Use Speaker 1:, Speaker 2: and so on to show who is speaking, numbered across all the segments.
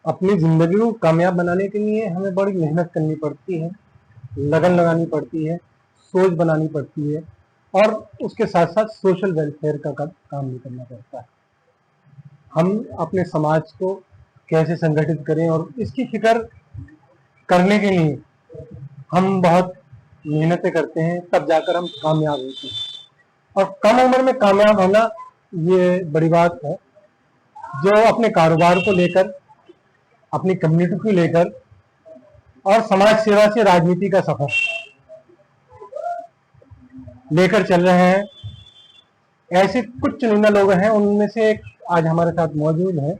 Speaker 1: अपनी जिंदगी को कामयाब बनाने के लिए हमें बड़ी मेहनत करनी पड़ती है, लगन लगानी पड़ती है, सोच बनानी पड़ती है और उसके साथ साथ सोशल वेलफेयर का काम भी करना पड़ता है। हम अपने समाज को कैसे संगठित करें और इसकी फिक्र करने के लिए हम बहुत मेहनतें करते हैं, तब जाकर हम कामयाब होते हैं। और कम उम्र में कामयाब होना ये बड़ी बात है। जो अपने कारोबार को लेकर, अपनी कम्युनिटी को लेकर और समाज सेवा से राजनीति का सफर लेकर चल रहे हैं, ऐसे कुछ चुनिंदा लोग हैं। उनमें से एक आज हमारे साथ मौजूद है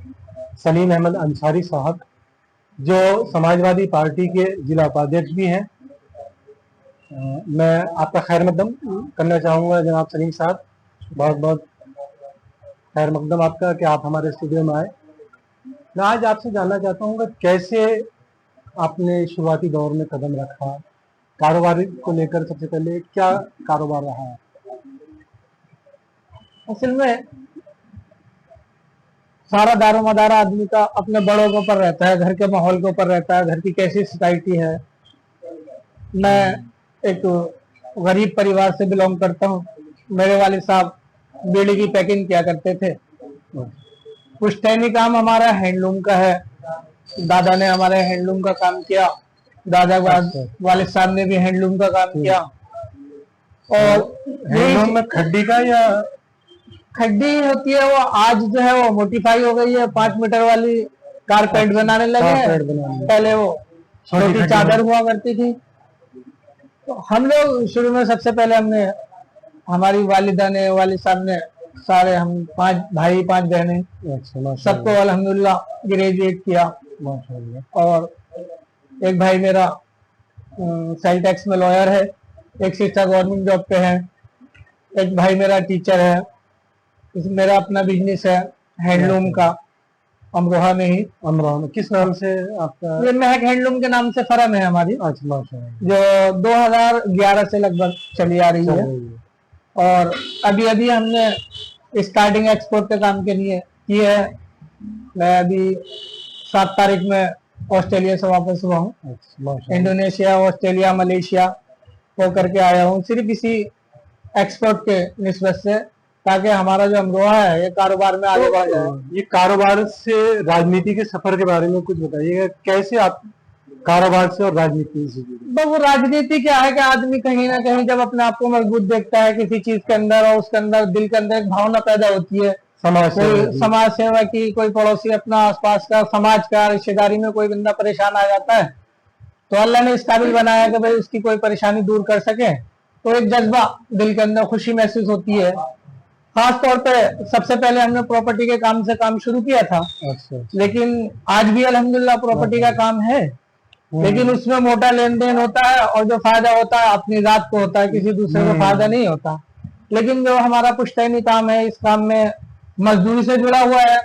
Speaker 1: सलीम अहमद अंसारी साहब, जो समाजवादी पार्टी के जिला उपाध्यक्ष भी हैं। मैं आपका खैर मकदम करना चाहूँगा जनाब सलीम साहब, बहुत बहुत खैर मकदम आपका कि आप हमारे स्टूडियो में आए। मैं आज आपसे जानना चाहता हूँ कि कैसे आपने शुरुआती दौर में कदम रखा, कारोबार को लेकर सबसे पहले क्या कारोबार रहा है?
Speaker 2: असल में सारा दारोमदार आदमी का अपने बड़ों के ऊपर रहता है, घर के माहौल के ऊपर रहता है, घर की कैसी सोसाइटी है। मैं एक गरीब परिवार से बिलोंग करता हूँ। मेरे वालिद साहब बीड़ी की पैकिंग किया करते थे। पुश्तैनी काम हमारा हैंडलूम का है। दादा ने हमारे हैंडलूम का काम किया, दादा वालिद साहब ने भी हैंडलूम का काम किया। और
Speaker 1: हैंडलूम में खड्डी का या
Speaker 2: खड्डी होती है वो आज जो है वो मोडिफाई हो गई है, 5 मीटर वाली कारपेट बनाने लगे हैं। पहले वो छोटी चादर हुआ करती थी। तो हम लोग शुरू में सबसे पहले हमने, हमारी वालिदा ने, वालिद साहब ने, सारे हम 5 भाई 5 बहनें, सबको अल्हम्दुलिल्लाह ग्रेजुएट किया। और एक भाई मेरा सेल टैक्स में लॉयर है, एक सिस्टर गवर्नमेंट जॉब पे है, एक भाई मेरा टीचर है। मेरा अपना बिजनेस है हैंडलूम का, अमरोहा में ही।
Speaker 1: अमरोहा में किस नाम से आपका?
Speaker 2: ये महक हैंडलूम के नाम से फर्म है हमारी, जो 2011 से लगभग चली आ रही है। और अभी अभी हमने स्टार्टिंग एक्सपोर्ट के काम के लिए किए है। मैं अभी 7 तारीख में ऑस्ट्रेलिया से वापस हुआ हूँ। इंडोनेशिया, ऑस्ट्रेलिया, मलेशिया वो करके आया हूँ, सिर्फ इसी एक्सपोर्ट के निस्बत से, ताकि हमारा जो अमरोहा है ये कारोबार में आगे बढ़ जाए।
Speaker 1: ये कारोबार से राजनीति के सफर के बारे में कुछ बताइएगा, कैसे आप कारोबार से और राजनीति से जुड़े?
Speaker 2: वो राजनीति क्या है कि आदमी कहीं ना कहीं जब अपने आप को मजबूत देखता है किसी चीज के अंदर, और उसके अंदर दिल के अंदर एक भावना पैदा होती है समाज सेवा की। कोई पड़ोसी अपना आसपास का, समाज का, रिश्तेदारी में कोई बंदा परेशान आ जाता है, तो अल्लाह ने इस काबिल बनाया कि भाई उसकी कोई परेशानी दूर कर सके, तो एक जज्बा दिल के अंदर खुशी महसूस होती है। खास तौर पे सबसे पहले हमने प्रॉपर्टी के काम से काम शुरू किया था। लेकिन आज भी अल्हम्दुलिल्लाह प्रॉपर्टी का काम है, लेकिन उसमें मोटा लेन देन होता है और जो फायदा होता है अपनी जात को होता है, किसी दूसरे को फायदा नहीं होता। लेकिन जो हमारा पुश्तैनी काम है, इस काम में मजदूरी से जुड़ा हुआ है,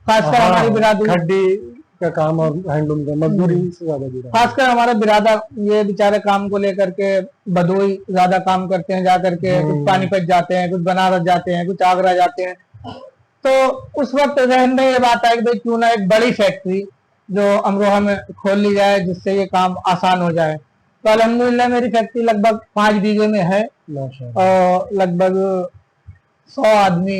Speaker 2: खासकर हमारी बिरादरी,
Speaker 1: खड्डी का काम और हैंडलूम का मजदूरी से ज्यादा जुड़ा।
Speaker 2: खासकर हमारे बिरादर ये बेचारे काम को लेकर के बदोई ज्यादा काम करते हैं, जा करके कुछ पानीपत जाते हैं, कुछ बनारस जाते हैं, कुछ आगरा जाते हैं। तो उस वक्त जहन में ये बात आई कि भाई क्यों ना एक बड़ी फैक्ट्री जो अमरोहा में खोल ली जाए, जिससे ये काम आसान हो जाए। तो अल्हम्दुलिल्लाह मेरी फैक्ट्री लगभग 5 बीघे में है और लगभग 100 आदमी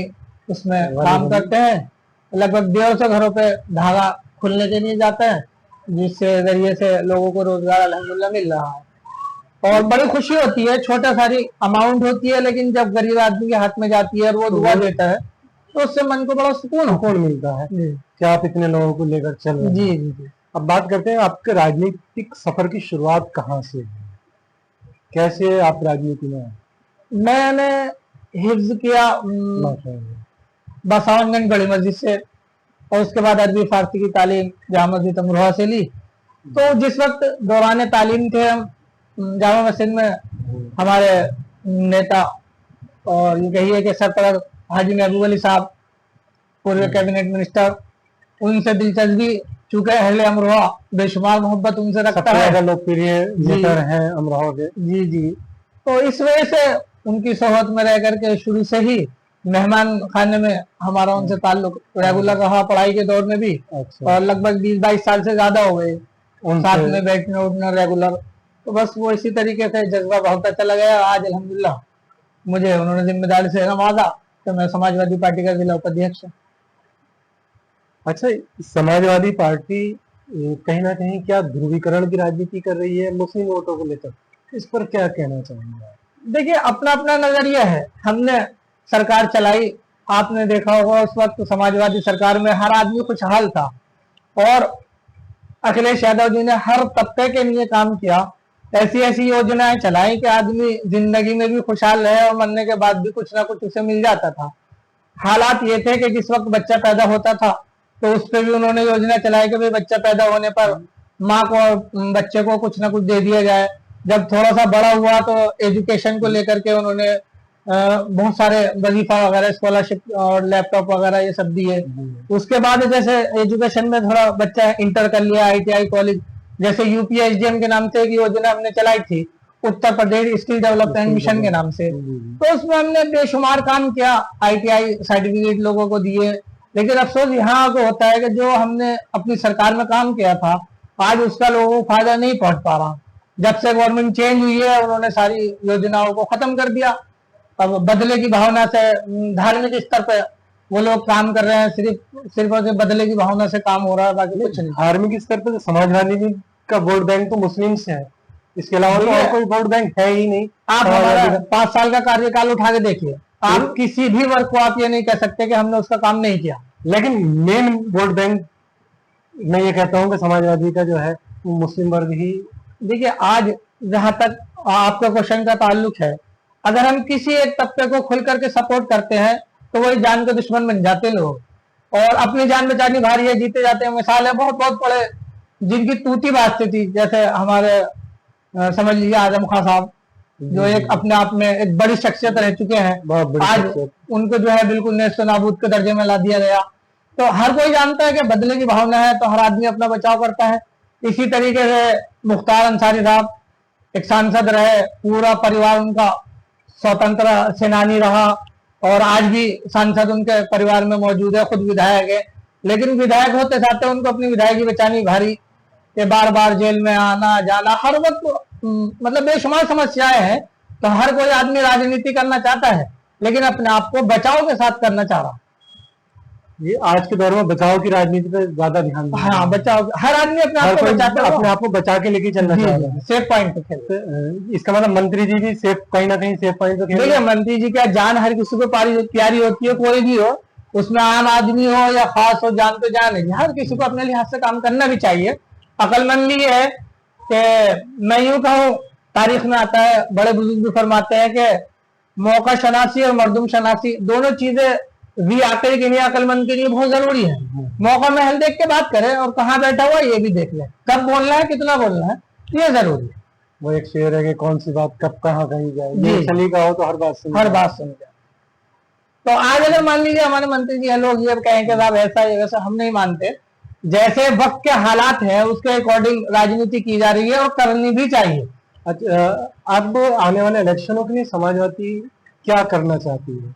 Speaker 2: उसमें काम करते हैं। लगभग 150 घरों पे धागा खुलने के लिए जाता है, जिससे जरिए से लोगों को रोजगार अल्हम्दुलिल्लाह मिल रहा है और बड़ी खुशी होती है। छोटा सारी अमाउंट होती है, लेकिन जब गरीब आदमी के हाथ में जाती है और वो दुआ देता है तो उससे मन को बड़ा सुकून मिलता है
Speaker 1: कि आप इतने लोगों को लेकर चल रहे हैं।
Speaker 2: जी।
Speaker 1: अब बात करते हैं आपके राजनीतिक सफर की शुरुआत कहाँ से, कैसे आप राजनीति में आए?
Speaker 2: मैंने हिफ्ज किया बसावनगंज बड़ी मस्जिद से, और उसके बाद अरबी फारसी की तालीम जामा मस्जिद अमरोहा से ली। तो जिस वक्त दौरान तालीम थे हम जामा मस्जिद में, हमारे नेता और ये कहिए कि सरपरस्त हाजी महबूब अली साहब, पूर्व कैबिनेट मिनिस्टर, उनसे दिलचस्पी, चूंकि अहले अमरोहा बेशुमार मोहब्बत उनसे रखता है,
Speaker 1: लोकप्रिय लीडर हैं अमरोहा के।
Speaker 2: जी। तो इस वजह से उनकी सोहबत में रह करके शुरू से ही मेहमान खाने में हमारा उनसे ताल्लुक रेगुलर रहा, पढ़ाई के दौर में भी।
Speaker 1: अच्छा।
Speaker 2: और लगभग 20-22 साल से ज्यादा हो गए
Speaker 1: उनसे
Speaker 2: साथ में बैठना उठना रेगुलर। तो बस वो इसी तरीके से जज्बा बढ़ता चला गया। आज अल्हम्दुलिल्लाह मुझे उन्होंने जिम्मेदारी से नवाजा, तो मैं समाजवादी पार्टी का जिला उपाध्यक्ष हूँ।
Speaker 1: अच्छा, समाजवादी पार्टी कहीं ना कहीं क्या ध्रुवीकरण की राजनीति कर रही है मुस्लिम वोटों को लेकर, इस पर क्या कहना चाहेंगे आप?
Speaker 2: देखिए, अपना अपना नजरिया है। हमने सरकार चलाई, आपने देखा होगा उस वक्त समाजवादी सरकार में हर आदमी खुशहाल था, और अखिलेश यादव जी ने हर तबके के लिए काम किया। ऐसी ऐसी योजनाएं चलाई कि आदमी जिंदगी में भी खुशहाल रहे और मरने के बाद भी कुछ ना कुछ उसे मिल जाता था। हालात ये थे कि जिस वक्त बच्चा पैदा होता था तो उस पर भी उन्होंने योजना चलाई कि भाई बच्चा पैदा होने पर माँ को और बच्चे को कुछ ना कुछ दे दिया जाए। जब थोड़ा सा बड़ा हुआ तो एजुकेशन को लेकर के उन्होंने बहुत सारे वजीफा वगैरह, स्कॉलरशिप और लैपटॉप वगैरह ये सब दिए। उसके बाद जैसे एजुकेशन में थोड़ा बच्चा इंटर कर लिया, ITI कॉलेज, जैसे UPSDM के नाम से एक योजना हमने चलाई थी, Uttar Pradesh skill development mission के नाम से। तो उसमें हमने बेशुमार काम किया, ITI सर्टिफिकेट लोगों को दिए। लेकिन अफसोस यहाँ को होता है कि जो हमने अपनी सरकार में काम किया था आज उसका लोगों को फायदा नहीं पहुंच पा रहा। जब से गवर्नमेंट चेंज हुई है उन्होंने सारी योजनाओं को खत्म कर दिया। अब बदले की भावना से धार्मिक स्तर पे वो लोग काम कर रहे हैं, सिर्फ और सिर्फ बदले की भावना से काम हो रहा है, बाकी कुछ नहीं।
Speaker 1: धार्मिक स्तर पर समाजवादी का वोट बैंक तो मुस्लिम से है, इसके अलावा तो और कोई वोट बैंक है ही नहीं।
Speaker 2: आप हमारा 5 साल का कार्यकाल उठा के देखिए, आप किसी भी वर्ग को आप ये नहीं कह सकते कि हमने उसका काम नहीं किया।
Speaker 1: लेकिन मेन वोट बैंक मैं ये कहता हूँ कि समाजवादी का जो है वो मुस्लिम वर्ग ही।
Speaker 2: देखिए, आज जहां तक आपका क्वेश्चन का ताल्लुक है, अगर हम किसी एक तबके को खुल करके सपोर्ट करते हैं तो वही जान के दुश्मन बन जाते लोग, और अपनी जान बचानी भारी है, जीते जाते हैं। मिसाल है बहुत बहुत बड़े जिनकी तूती बाजती थी, जैसे हमारे समझ लीजिए आजम खान साहब, जो एक अपने आप में एक बड़ी शख्सियत रह चुके हैं, आज उनको जो है बिल्कुल नेस्त नाबूद के दर्जे में ला दिया गया। तो हर कोई जानता है कि बदले की भावना है तो हर आदमी अपना बचाव करता है। इसी तरीके से मुख्तार अंसारी साहब एक सांसद रहे, पूरा परिवार उनका स्वतंत्र सेनानी रहा, और आज भी सांसद उनके परिवार में मौजूद है, खुद विधायक है। लेकिन विधायक होते साथ उनको अपनी विधायकी बचानी भारी, कि बार बार जेल में आना जाना, हर वक्त मतलब बेशुमार समस्याएं हैं। तो हर कोई आदमी राजनीति करना चाहता है, लेकिन अपने आप को बचाव के साथ करना चाह रहा।
Speaker 1: ये आज के दौर में बचाव की राजनीति पे ज्यादा ध्यान देना।
Speaker 2: हाँ, बचाव, हर आदमी अपने आप को बचाता है,
Speaker 1: अपने आप को बचा के लेके चलना चाह रहा है,
Speaker 2: सेफ पॉइंट पे खेल।
Speaker 1: इसका मतलब मंत्री जी भी सेफ, कहीं ना कहीं सेफ पॉइंट पे खेल।
Speaker 2: देखिए, मंत्री जी क्या जान हर किसी को प्यारी होती है, कोई भी हो, उसमें आम आदमी हो या खास हो, जान तो जान है। हर किसी को अपने लिहाज से काम करना भी चाहिए। अकलमंदी है कि मैं यूं कहूँ, तारीख में आता है, बड़े बुजुर्ग भी फरमाते हैं कि मौका शनासी और मर्दुम शनासी दोनों चीजें भी आखिर के लिए अकलमंद के लिए बहुत जरूरी है। मौका महल देख के बात करें और कहाँ बैठा हुआ ये भी देख ले, कब बोलना है, कितना बोलना है, ये जरूरी है।
Speaker 1: वो एक शेर है कि कौन सी बात कब कहाँ कही जाए, ये सलीका हो तो हर बात सुन
Speaker 2: जाए। तो आज अगर मान लीजिए हमारे मंत्री जी लोग ये कहें कि साहब ऐसा है वैसा, हम नहीं मानते। जैसे वक्त के हालात है उसके अकॉर्डिंग राजनीति की जा रही है और करनी भी चाहिए।
Speaker 1: अब आने वाले इलेक्शनों के लिए समाजवादी क्या करना चाहती है?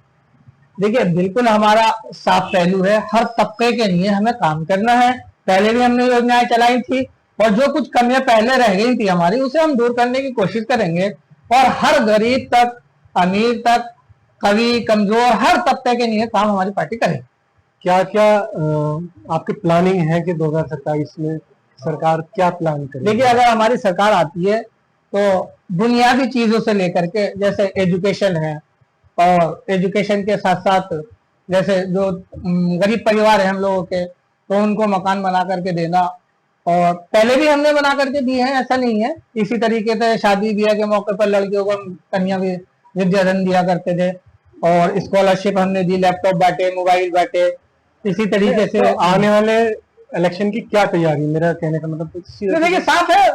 Speaker 2: देखिए, बिल्कुल हमारा साफ पहलू है, हर तबके के लिए हमें काम करना है। पहले भी हमने योजनाएं चलाई थी, और जो कुछ कमियां पहले रह गई थी हमारी, उसे हम दूर करने की कोशिश करेंगे। और हर गरीब तक, अमीर तक, कवि कमजोर, हर तबके के लिए काम हमारी पार्टी करेगी।
Speaker 1: क्या क्या आपकी प्लानिंग है कि 2027 में सरकार क्या प्लान करेगी?
Speaker 2: देखिए, अगर हमारी सरकार आती है तो बुनियादी चीजों से लेकर के, जैसे एजुकेशन है, और एजुकेशन के साथ साथ जैसे जो गरीब परिवार है हम लोगों के, तो उनको मकान बना करके देना। और पहले भी हमने बना करके दिए हैं, ऐसा नहीं है। इसी तरीके से शादी ब्याह के मौके पर लड़कियों को कन्या भी विद्याधन दिया करते थे, और स्कॉलरशिप हमने दी, लैपटॉप बांटे, मोबाइल बांटे। इसी तरीके से
Speaker 1: तो आने वाले इलेक्शन की क्या तैयारी? मेरा कहने का मतलब
Speaker 2: देखिए, साफ है,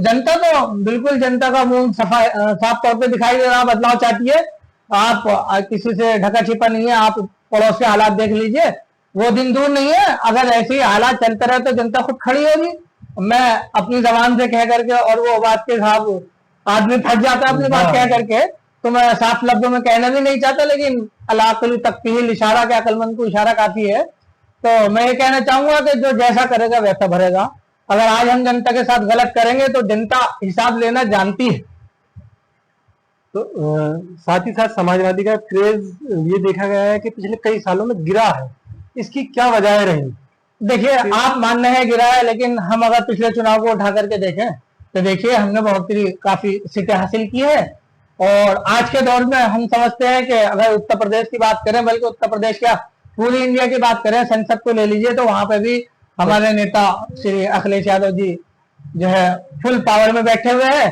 Speaker 2: जनता तो बिल्कुल, जनता का मुंह साफ तौर पे दिखाई दे रहा, बदलाव चाहती है। आप किसी से ढका छिपा नहीं है, आप पड़ोस के हालात देख लीजिए, वो दिन दूर नहीं है। अगर ऐसे ही हालात चलते रहे तो जनता खुद खड़ी होगी। मैं अपनी जबान से कह करके, और वो बात के साथ आदमी फट जाता है अपनी बात कह करके, तो मैं साफ लफ्जों में कहना भी नहीं चाहता, लेकिन अलाकुल तकफील इशारा के अक्लमंद को इशारा काफी है। तो मैं ये कहना चाहूंगा कि जो जैसा करेगा वैसा भरेगा। अगर आज हम जनता के साथ गलत करेंगे तो जनता हिसाब लेना जानती है।
Speaker 1: तो साथ ही साथ समाजवादी का क्रेज ये देखा गया है कि पिछले कई सालों में गिरा है, इसकी क्या वजह रही?
Speaker 2: देखिए, आप मानने हैं गिरा है, लेकिन हम अगर पिछले चुनाव को उठा करके देखें तो देखिए हमने बहुत काफी सीटें हासिल की है। और आज के दौर में हम समझते हैं कि अगर उत्तर प्रदेश की बात करें, बल्कि उत्तर प्रदेश क्या पूरी इंडिया की बात करें, संसद को ले लीजिए तो वहां पे भी हमारे नेता श्री अखिलेश यादव जी जो है फुल पावर में बैठे हुए हैं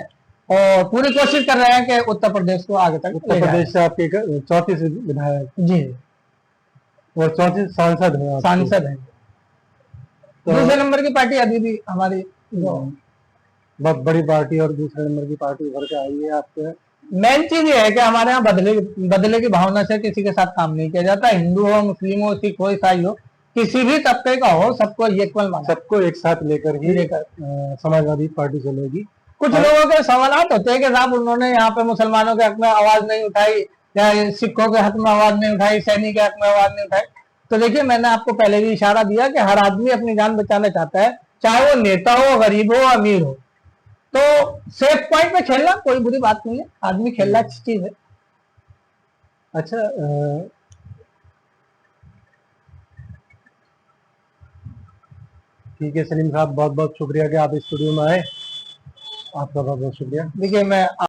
Speaker 2: और पूरी कोशिश कर रहे हैं कि उत्तर प्रदेश को आगे तक
Speaker 1: उत्तर प्रदेश से आपके 34 विधायक
Speaker 2: जी
Speaker 1: और 34 सांसद हैं,
Speaker 2: सांसद हैं।
Speaker 1: तो
Speaker 2: दूसरे नंबर की पार्टी अभी भी हमारी
Speaker 1: बहुत बड़ी पार्टी और दूसरे नंबर की पार्टी उभर के आई है आपके।
Speaker 2: मेन चीज ये है कि हमारे यहाँ बदले की भावना से किसी के साथ काम नहीं किया जाता। हिंदू हो, मुस्लिम हो, सिख हो, ईसाई हो, किसी भी तबके का हो, सबको इक्वल माना,
Speaker 1: सबको एक साथ लेकर ही समाजवादी पार्टी चलेगी।
Speaker 2: कुछ लोगों के सवाल होते हैं कि साहब उन्होंने यहाँ पे मुसलमानों के हक में आवाज नहीं उठाई या सिखों के हक में आवाज नहीं उठाई, सैनिक के हक में आवाज नहीं उठाई। तो देखिए, मैंने आपको पहले भी इशारा दिया कि हर आदमी अपनी जान बचाना चाहता है, चाहे वो नेता हो, गरीब हो, अमीर हो। तो सेफ पॉइंट पे खेलना कोई बुरी बात नहीं है, आदमी खेलना अच्छी चीज है।
Speaker 1: अच्छा, ठीक है सलीम साहब, बहुत बहुत शुक्रिया कि आप इस स्टूडियो में आए। आपका बहुत बहुत शुक्रिया।
Speaker 2: देखिए, मैं